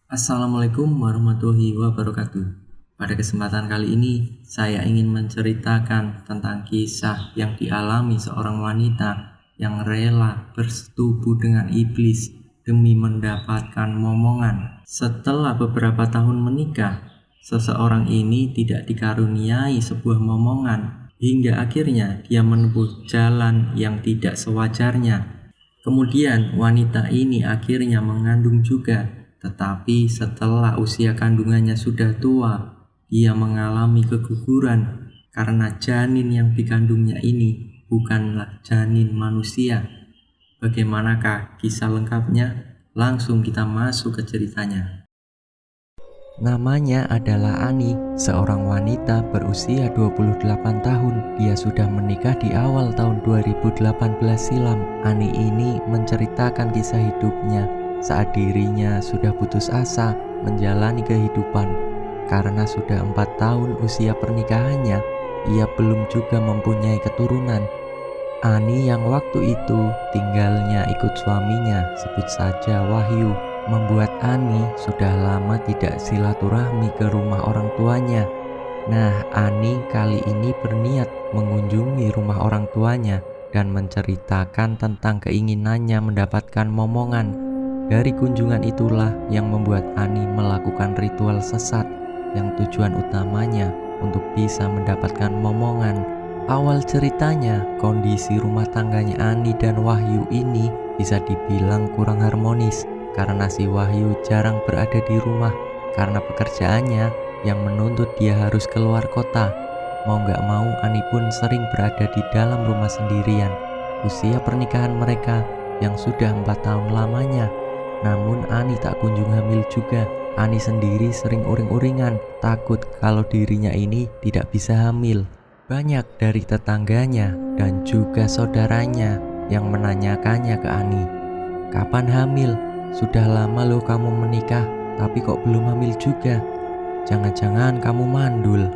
Assalamualaikum warahmatullahi wabarakatuh. Pada kesempatan kali ini, saya ingin menceritakan tentang kisah yang dialami seorang wanita yang rela bersetubuh dengan iblis demi mendapatkan momongan. Setelah beberapa tahun menikah, seseorang ini tidak dikaruniai sebuah momongan, hingga akhirnya dia menempuh jalan yang tidak sewajarnya. Kemudian wanita ini akhirnya mengandung juga, tetapi setelah usia kandungannya sudah tua, dia mengalami keguguran karena janin yang dikandungnya ini bukanlah janin manusia. Bagaimanakah kisah lengkapnya? Langsung kita masuk ke ceritanya. Namanya adalah Ani, seorang wanita berusia 28 tahun. Dia sudah menikah di awal tahun 2018 silam. Ani ini menceritakan kisah hidupnya saat dirinya sudah putus asa menjalani kehidupan. Karena sudah 4 tahun usia pernikahannya, ia belum juga mempunyai keturunan. Ani yang waktu itu tinggalnya ikut suaminya, sebut saja Wahyu, membuat Ani sudah lama tidak silaturahmi ke rumah orang tuanya. Nah, Ani kali ini berniat mengunjungi rumah orang tuanya dan menceritakan tentang keinginannya mendapatkan momongan. Dari kunjungan itulah yang membuat Ani melakukan ritual sesat yang tujuan utamanya untuk bisa mendapatkan momongan. Awal ceritanya, kondisi rumah tangganya Ani dan Wahyu ini bisa dibilang kurang harmonis karena si Wahyu jarang berada di rumah karena pekerjaannya yang menuntut dia harus keluar kota. Mau gak mau, Ani pun sering berada di dalam rumah sendirian. Usia pernikahan mereka yang sudah 4 tahun lamanya, namun Ani tak kunjung hamil juga. Ani sendiri sering uring-uringan, takut kalau dirinya ini tidak bisa hamil. Banyak dari tetangganya dan juga saudaranya yang menanyakannya ke Ani, "Kapan hamil? Sudah lama loh kamu menikah, tapi kok belum hamil juga? Jangan-jangan kamu mandul?"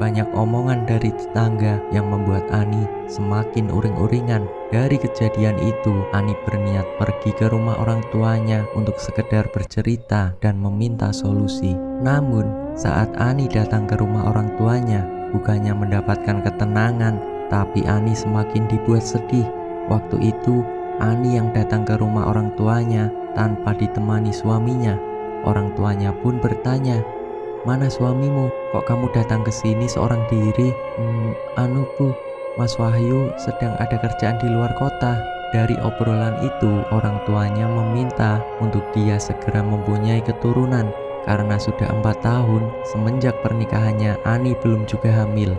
Banyak omongan dari tetangga yang membuat Ani semakin uring-uringan. Dari kejadian itu, Ani berniat pergi ke rumah orang tuanya untuk sekedar bercerita dan meminta solusi. Namun, saat Ani datang ke rumah orang tuanya, bukannya mendapatkan ketenangan, tapi Ani semakin dibuat sedih. Waktu itu, Ani yang datang ke rumah orang tuanya tanpa ditemani suaminya. Orang tuanya pun bertanya, "Mana suamimu? Kok kamu datang ke sini seorang diri?" Anu Bu, Mas Wahyu sedang ada kerjaan di luar kota." Dari obrolan itu, orang tuanya meminta untuk dia segera mempunyai keturunan karena sudah 4 tahun semenjak pernikahannya Ani belum juga hamil.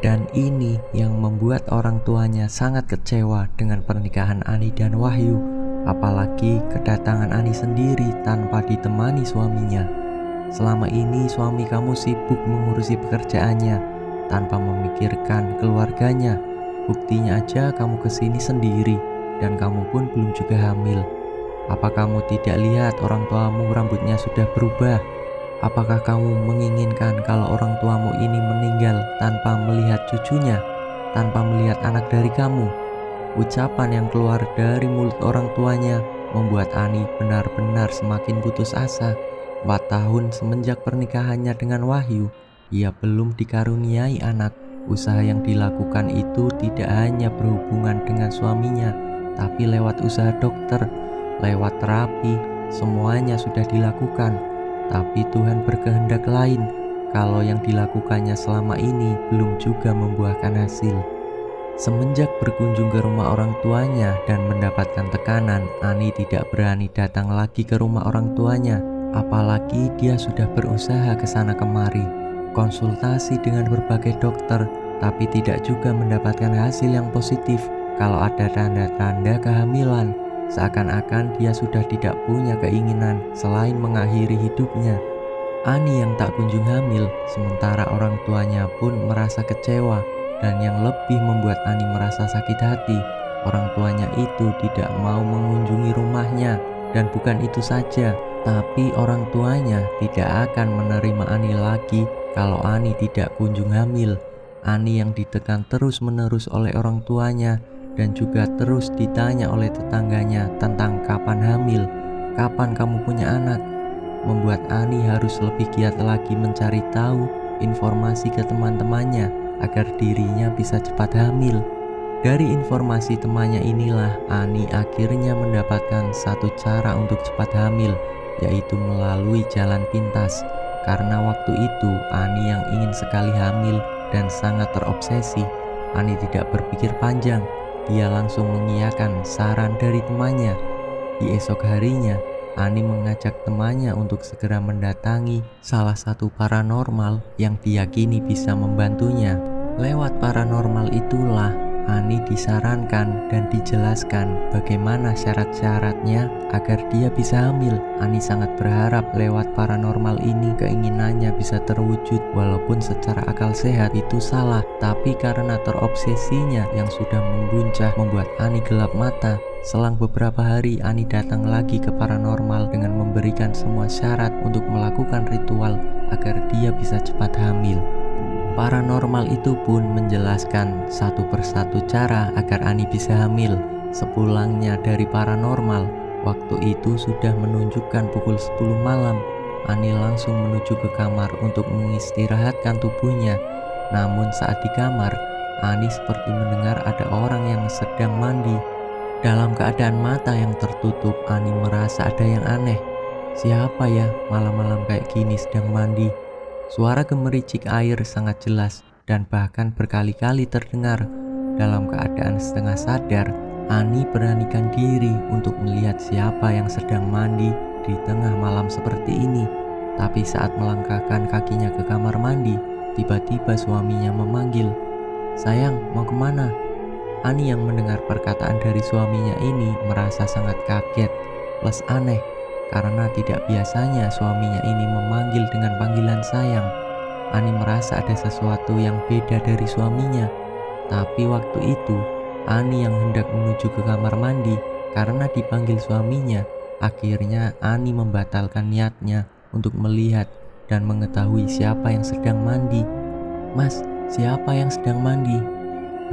Dan ini yang membuat orang tuanya sangat kecewa dengan pernikahan Ani dan Wahyu. Apalagi kedatangan Ani sendiri tanpa ditemani suaminya. "Selama ini suami kamu sibuk mengurusi pekerjaannya tanpa memikirkan keluarganya. Buktinya aja kamu kesini sendiri dan kamu pun belum juga hamil. Apa kamu tidak lihat orang tuamu rambutnya sudah berubah? Apakah kamu menginginkan kalau orang tuamu ini meninggal tanpa melihat cucunya, tanpa melihat anak dari kamu?" Ucapan yang keluar dari mulut orang tuanya membuat Ani benar-benar semakin putus asa. 4 tahun semenjak pernikahannya dengan Wahyu, ia belum dikaruniai anak. Usaha yang dilakukan itu tidak hanya berhubungan dengan suaminya, tapi lewat usaha dokter, lewat terapi, semuanya sudah dilakukan. Tapi Tuhan berkehendak lain, kalau yang dilakukannya selama ini belum juga membuahkan hasil. Semenjak berkunjung ke rumah orang tuanya dan mendapatkan tekanan, Ani tidak berani datang lagi ke rumah orang tuanya. Apalagi dia sudah berusaha ke sana kemari, konsultasi dengan berbagai dokter, tapi tidak juga mendapatkan hasil yang positif. Kalau ada tanda-tanda kehamilan, seakan-akan dia sudah tidak punya keinginan selain mengakhiri hidupnya. Ani yang tak kunjung hamil, sementara orang tuanya pun merasa kecewa. Dan yang lebih membuat Ani merasa sakit hati, orang tuanya itu tidak mau mengunjungi rumahnya. Dan bukan itu saja, tapi orang tuanya tidak akan menerima Ani lagi kalau Ani tidak kunjung hamil. Ani yang ditekan terus-menerus oleh orang tuanya dan juga terus ditanya oleh tetangganya tentang kapan hamil, kapan kamu punya anak. membuat Ani harus lebih giat lagi mencari tahu informasi ke teman-temannya agar dirinya bisa cepat hamil. Dari informasi temannya inilah Ani akhirnya mendapatkan satu cara untuk cepat hamil, yaitu melalui jalan pintas. Karena waktu itu Ani yang ingin sekali hamil dan sangat terobsesi, Ani tidak berpikir panjang. Dia langsung mengiyakan saran dari temannya. Di esok harinya, Ani mengajak temannya untuk segera mendatangi salah satu paranormal yang diyakini bisa membantunya. Lewat paranormal itulah Ani disarankan dan dijelaskan bagaimana syarat-syaratnya agar dia bisa hamil. Ani sangat berharap lewat paranormal ini keinginannya bisa terwujud, walaupun secara akal sehat itu salah, tapi karena terobsesinya yang sudah membuncah membuat Ani gelap mata. Selang beberapa hari, Ani datang lagi ke paranormal dengan memberikan semua syarat untuk melakukan ritual agar dia bisa cepat hamil. Paranormal itu pun menjelaskan satu persatu cara agar Ani bisa hamil. Sepulangnya dari paranormal, waktu itu sudah menunjukkan pukul 10 malam. Ani langsung menuju ke kamar untuk mengistirahatkan tubuhnya. Namun saat di kamar, Ani seperti mendengar ada orang yang sedang mandi. Dalam keadaan mata yang tertutup, Ani merasa ada yang aneh. Siapa ya malam-malam kayak gini sedang mandi? Suara gemericik air sangat jelas dan bahkan berkali-kali terdengar. Dalam keadaan setengah sadar, Ani beranikan diri untuk melihat siapa yang sedang mandi di tengah malam seperti ini. Tapi saat melangkahkan kakinya ke kamar mandi, tiba-tiba suaminya memanggil, "Sayang, mau kemana?" Ani yang mendengar perkataan dari suaminya ini merasa sangat kaget plus aneh, karena tidak biasanya suaminya ini memanggil dengan panggilan sayang. Ani merasa ada sesuatu yang beda dari suaminya. Tapi waktu itu, Ani yang hendak menuju ke kamar mandi karena dipanggil suaminya. Akhirnya Ani membatalkan niatnya untuk melihat dan mengetahui siapa yang sedang mandi. "Mas, siapa yang sedang mandi?"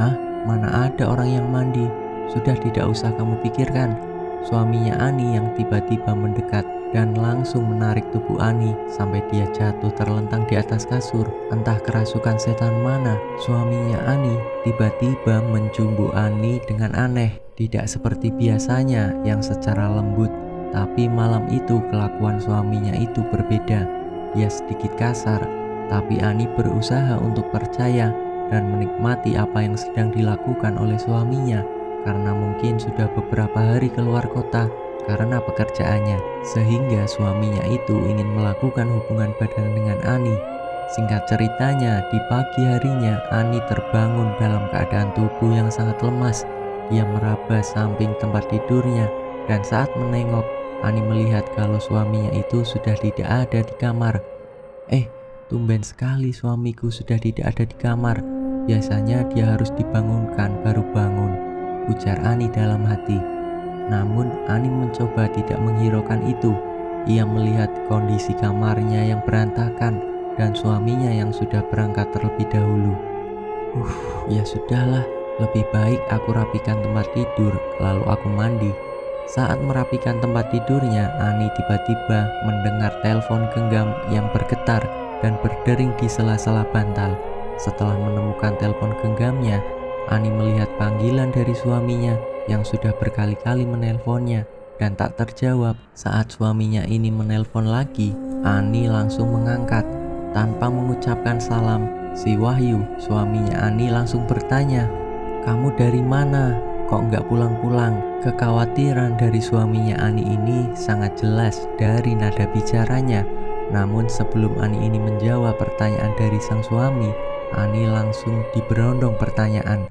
"Hah? Mana ada orang yang mandi? Sudah, tidak usah kamu pikirkan." Suaminya Ani yang tiba-tiba mendekat dan langsung menarik tubuh Ani sampai dia jatuh terlentang di atas kasur. Entah kerasukan setan mana, suaminya Ani tiba-tiba menjumbu Ani dengan aneh. Tidak seperti biasanya yang secara lembut, tapi malam itu kelakuan suaminya itu berbeda. Dia sedikit kasar, tapi Ani berusaha untuk percaya dan menikmati apa yang sedang dilakukan oleh suaminya. Karena mungkin sudah beberapa hari keluar kota karena pekerjaannya, sehingga suaminya itu ingin melakukan hubungan badan dengan Ani. Singkat ceritanya, di pagi harinya Ani terbangun dalam keadaan tubuh yang sangat lemas. Dia meraba samping tempat tidurnya, dan saat menengok, Ani melihat kalau suaminya itu sudah tidak ada di kamar. Tumben sekali suamiku sudah tidak ada di kamar. Biasanya dia harus dibangunkan baru bangun, ujar Ani dalam hati. Namun Ani mencoba tidak menghiraukan itu. Ia melihat kondisi kamarnya yang berantakan dan suaminya yang sudah berangkat terlebih dahulu. Ya sudahlah, lebih baik aku rapikan tempat tidur lalu aku mandi. Saat merapikan tempat tidurnya, Ani tiba-tiba mendengar telepon genggam yang bergetar dan berdering di sela-sela bantal. Setelah menemukan telepon genggamnya, Ani melihat panggilan dari suaminya yang sudah berkali-kali menelponnya dan tak terjawab. Saat suaminya ini menelpon lagi, Ani langsung mengangkat. Tanpa mengucapkan salam, si Wahyu, suaminya Ani langsung bertanya, "Kamu dari mana? Kok nggak pulang-pulang?" Kekhawatiran dari suaminya Ani ini sangat jelas dari nada bicaranya. Namun sebelum Ani ini menjawab pertanyaan dari sang suami, Ani langsung diberondong pertanyaan,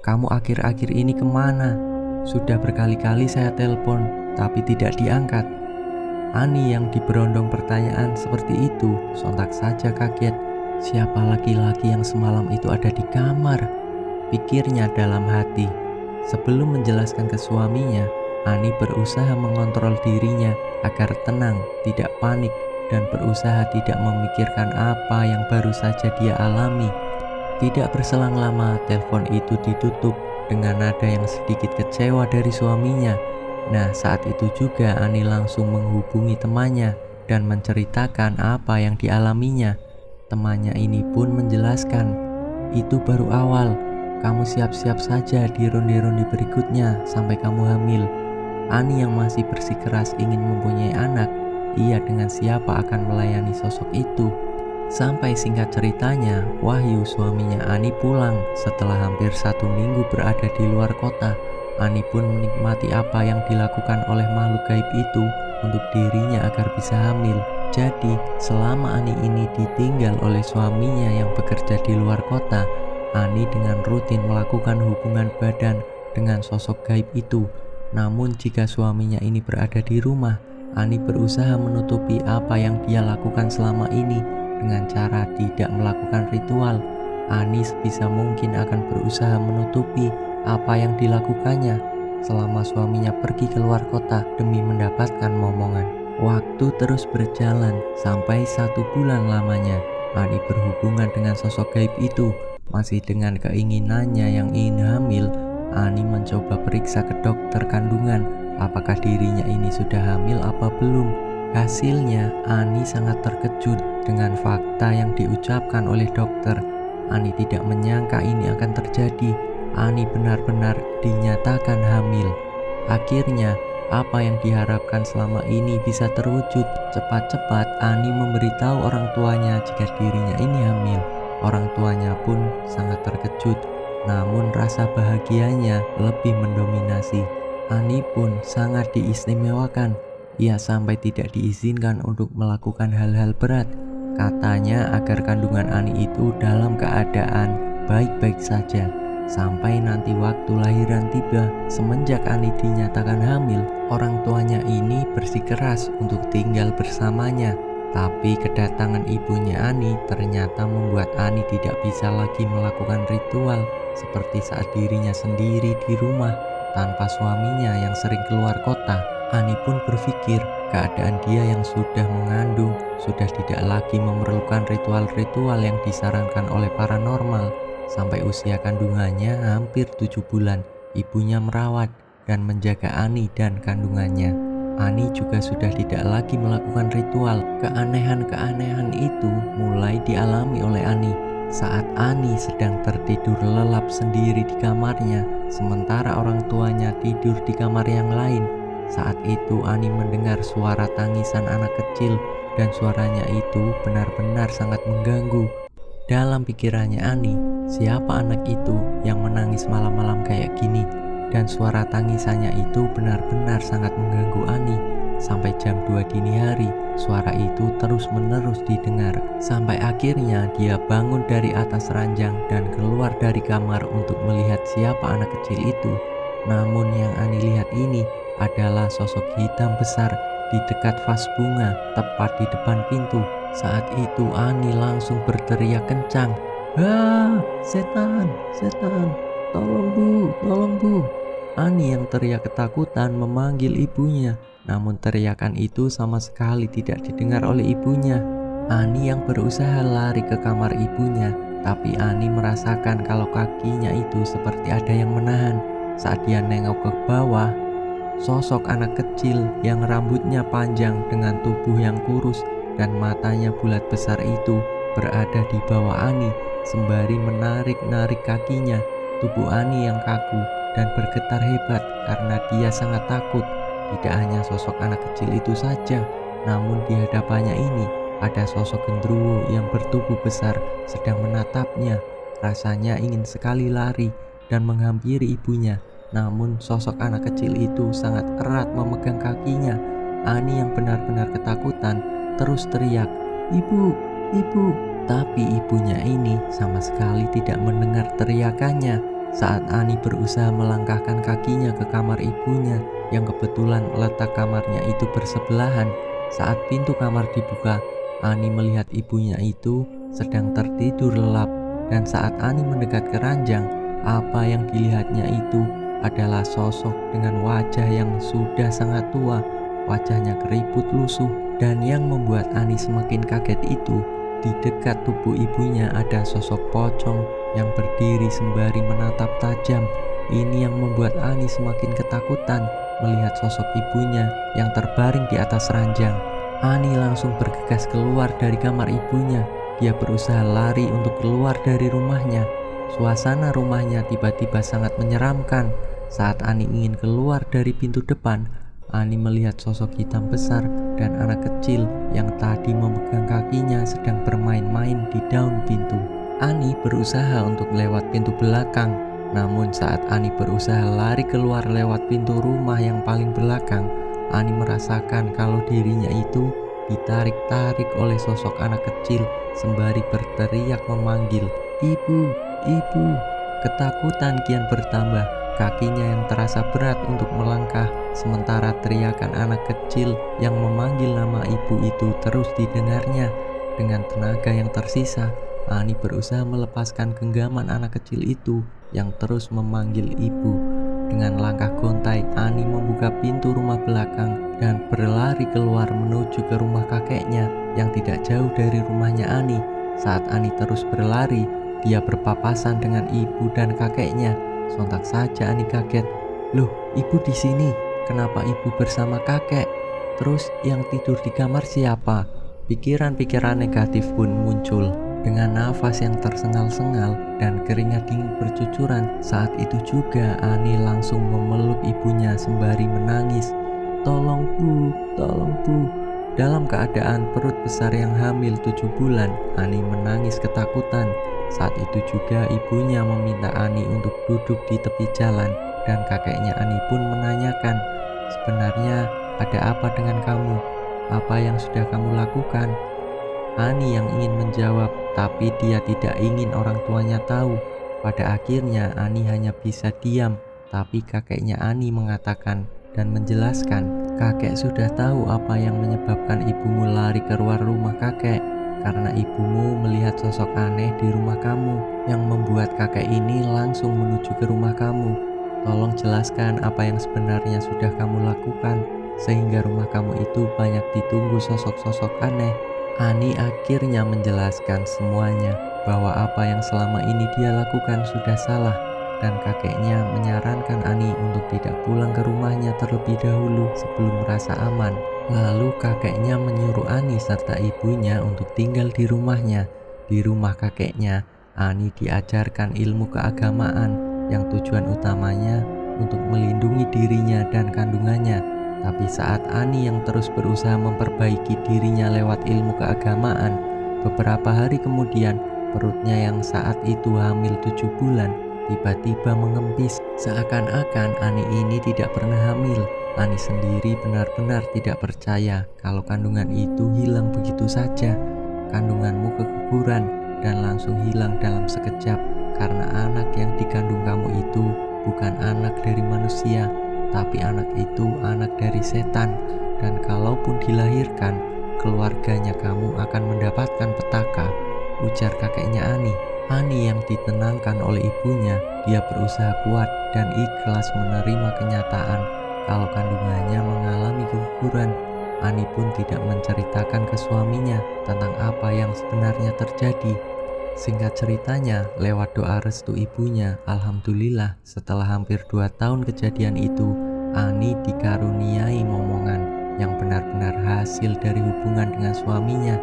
"Kamu akhir-akhir ini kemana? Sudah berkali-kali saya telepon, tapi tidak diangkat." Ani yang diberondong pertanyaan seperti itu sontak saja kaget. Siapa laki-laki yang semalam itu ada di kamar? Pikirnya dalam hati. Sebelum menjelaskan ke suaminya, Ani berusaha mengontrol dirinya agar tenang, tidak panik, dan berusaha tidak memikirkan apa yang baru saja dia alami. Tidak berselang lama, telepon itu ditutup dengan nada yang sedikit kecewa dari suaminya. Nah, saat itu juga Ani langsung menghubungi temannya dan menceritakan apa yang dialaminya. Temannya ini pun menjelaskan, "Itu baru awal, kamu siap-siap saja di ronde-ronde berikutnya sampai kamu hamil." Ani yang masih bersikeras ingin mempunyai anak, ia dengan siapa akan melayani sosok itu. Sampai singkat ceritanya, Wahyu suaminya Ani pulang setelah hampir 1 minggu berada di luar kota. Ani pun menikmati apa yang dilakukan oleh makhluk gaib itu untuk dirinya agar bisa hamil. Jadi, selama Ani ini ditinggal oleh suaminya yang bekerja di luar kota, Ani dengan rutin melakukan hubungan badan dengan sosok gaib itu. Namun jika suaminya ini berada di rumah, Ani berusaha menutupi apa yang dia lakukan selama ini dengan cara tidak melakukan ritual. Ani sebisa mungkin akan berusaha menutupi apa yang dilakukannya selama suaminya pergi keluar kota demi mendapatkan momongan. Waktu terus berjalan sampai 1 bulan lamanya. Ani berhubungan dengan sosok gaib itu. Masih dengan keinginannya yang ingin hamil, Ani mencoba periksa ke dokter kandungan apakah dirinya ini sudah hamil apa belum. Hasilnya, Ani sangat terkejut dengan fakta yang diucapkan oleh dokter. Ani tidak menyangka ini akan terjadi. Ani benar-benar dinyatakan hamil. Akhirnya, apa yang diharapkan selama ini bisa terwujud. Cepat-cepat Ani memberitahu orang tuanya jika dirinya ini hamil. Orang tuanya pun sangat terkejut, namun rasa bahagianya lebih mendominasi. Ani pun sangat diistimewakan. Ia sampai tidak diizinkan untuk melakukan hal-hal berat. Katanya agar kandungan Ani itu dalam keadaan baik-baik saja sampai nanti waktu lahiran tiba. Semenjak Ani dinyatakan hamil, orang tuanya ini bersikeras untuk tinggal bersamanya. Tapi kedatangan ibunya Ani ternyata membuat Ani tidak bisa lagi melakukan ritual seperti saat dirinya sendiri di rumah tanpa suaminya yang sering keluar kota. Ani pun berpikir keadaan dia yang sudah mengandung sudah tidak lagi memerlukan ritual-ritual yang disarankan oleh paranormal. Sampai usia kandungannya hampir 7 bulan, ibunya merawat dan menjaga Ani dan kandungannya. Ani juga sudah tidak lagi melakukan ritual. Keanehan-keanehan itu mulai dialami oleh Ani saat Ani sedang tertidur lelap sendiri di kamarnya, sementara orang tuanya tidur di kamar yang lain. Saat itu Ani mendengar suara tangisan anak kecil dan suaranya itu benar-benar sangat mengganggu. Dalam pikirannya Ani, siapa anak itu yang menangis malam-malam kayak gini? Dan suara tangisannya itu benar-benar sangat mengganggu Ani. Sampai jam 2 dini hari, suara itu terus-menerus didengar. Sampai akhirnya dia bangun dari atas ranjang dan keluar dari kamar untuk melihat siapa anak kecil itu. Namun yang Ani lihat ini adalah sosok hitam besar di dekat vas bunga tepat di depan pintu. Saat itu Ani langsung berteriak kencang, "Ah, setan, setan, tolong bu, tolong bu." Ani yang teriak ketakutan memanggil ibunya, namun teriakan itu sama sekali tidak didengar oleh ibunya. Ani yang berusaha lari ke kamar ibunya, tapi Ani merasakan kalau kakinya itu seperti ada yang menahan. Saat dia nengok ke bawah, sosok anak kecil yang rambutnya panjang dengan tubuh yang kurus dan matanya bulat besar itu berada di bawah Ani sembari menarik-narik kakinya. Tubuh Ani yang kaku dan bergetar hebat karena dia sangat takut. Tidak hanya sosok anak kecil itu saja, namun di hadapannya ini ada sosok genderuwo yang bertubuh besar sedang menatapnya. Rasanya ingin sekali lari dan menghampiri ibunya, namun sosok anak kecil itu sangat erat memegang kakinya. Ani yang benar-benar ketakutan terus teriak, "Ibu, ibu." Tapi ibunya ini sama sekali tidak mendengar teriakannya. Saat Ani berusaha melangkahkan kakinya ke kamar ibunya yang kebetulan letak kamarnya itu bersebelahan, saat pintu kamar dibuka, Ani melihat ibunya itu sedang tertidur lelap. Dan saat Ani mendekat ke ranjang, apa yang dilihatnya itu adalah sosok dengan wajah yang sudah sangat tua. Wajahnya keriput lusuh, dan yang membuat Ani semakin kaget itu, di dekat tubuh ibunya ada sosok pocong yang berdiri sembari menatap tajam. Ini yang membuat Ani semakin ketakutan melihat sosok ibunya yang terbaring di atas ranjang. Ani langsung bergegas keluar dari kamar ibunya. Dia berusaha lari untuk keluar dari rumahnya. Suasana rumahnya tiba-tiba sangat menyeramkan. Saat Ani ingin keluar dari pintu depan, Ani melihat sosok hitam besar dan anak kecil yang tadi memegang kakinya sedang bermain-main di daun pintu. Ani berusaha untuk lewat pintu belakang, namun saat Ani berusaha lari keluar lewat pintu rumah yang paling belakang, Ani merasakan kalau dirinya itu ditarik-tarik oleh sosok anak kecil sembari berteriak memanggil, "Ibu, ibu." Ketakutan kian bertambah, kakinya yang terasa berat untuk melangkah, sementara teriakan anak kecil yang memanggil nama ibu itu terus didengarnya. Dengan tenaga yang tersisa, Ani berusaha melepaskan genggaman anak kecil itu yang terus memanggil ibu. Dengan langkah gontai, Ani membuka pintu rumah belakang dan berlari keluar menuju ke rumah kakeknya yang tidak jauh dari rumahnya Ani. Saat Ani terus berlari, dia berpapasan dengan ibu dan kakeknya. Sontak saja Ani kaget. "Loh, ibu di sini? Kenapa ibu bersama kakek? Terus yang tidur di kamar siapa?" Pikiran-pikiran negatif pun muncul. Dengan nafas yang tersengal-sengal dan keringat dingin bercucuran, saat itu juga Ani langsung memeluk ibunya sembari menangis. "Tolong bu, tolong bu." Dalam keadaan perut besar yang hamil 7 bulan, Ani menangis ketakutan. Saat itu juga ibunya meminta Ani untuk duduk di tepi jalan, dan kakeknya Ani pun menanyakan, "Sebenarnya ada apa dengan kamu? Apa yang sudah kamu lakukan?" Ani yang ingin menjawab, tapi dia tidak ingin orang tuanya tahu. Pada akhirnya Ani hanya bisa diam, tapi kakeknya Ani mengatakan dan menjelaskan, "Kakek sudah tahu apa yang menyebabkan ibumu lari keluar rumah kakek. Karena ibumu melihat sosok aneh di rumah kamu yang membuat kakek ini langsung menuju ke rumah kamu. Tolong jelaskan apa yang sebenarnya sudah kamu lakukan sehingga rumah kamu itu banyak ditunggu sosok-sosok aneh." Ani akhirnya menjelaskan semuanya, bahwa apa yang selama ini dia lakukan sudah salah, dan kakeknya menyarankan Ani untuk tidak pulang ke rumahnya terlebih dahulu sebelum merasa aman. Lalu kakeknya menyuruh Ani serta ibunya untuk tinggal di rumahnya. Di rumah kakeknya, Ani diajarkan ilmu keagamaan yang tujuan utamanya untuk melindungi dirinya dan kandungannya. Tapi saat Ani yang terus berusaha memperbaiki dirinya lewat ilmu keagamaan, beberapa hari kemudian perutnya yang saat itu hamil 7 bulan tiba-tiba mengempis. Seakan-akan Ani ini tidak pernah hamil. Ani sendiri benar-benar tidak percaya kalau kandungan itu hilang begitu saja. Kandunganmu keguguran dan langsung hilang dalam sekejap, karena anak yang dikandung kamu itu bukan anak dari manusia, tapi anak itu anak dari setan, dan kalaupun dilahirkan, keluarganya kamu akan mendapatkan petaka, ujar kakeknya Ani. Ani yang ditenangkan oleh ibunya, dia berusaha kuat dan ikhlas menerima kenyataan kalau kandungannya mengalami keguguran. Ani pun tidak menceritakan ke suaminya tentang apa yang sebenarnya terjadi. Singkat ceritanya, lewat doa restu ibunya, alhamdulillah setelah hampir 2 tahun kejadian itu, Ani dikaruniai momongan yang benar-benar hasil dari hubungan dengan suaminya.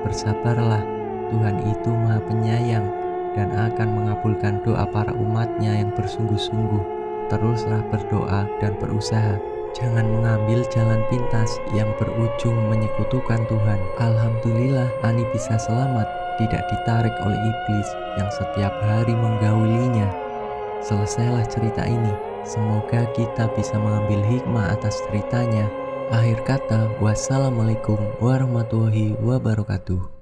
Bersabarlah, Tuhan itu Maha Penyayang dan akan mengabulkan doa para umatnya yang bersungguh-sungguh. Teruslah berdoa dan berusaha. Jangan mengambil jalan pintas yang berujung menyekutukan Tuhan. Alhamdulillah Ani bisa selamat, tidak ditarik oleh iblis yang setiap hari menggaulinya. Selesailah cerita ini. Semoga kita bisa mengambil hikmah atas ceritanya. Akhir kata, wassalamualaikum warahmatullahi wabarakatuh.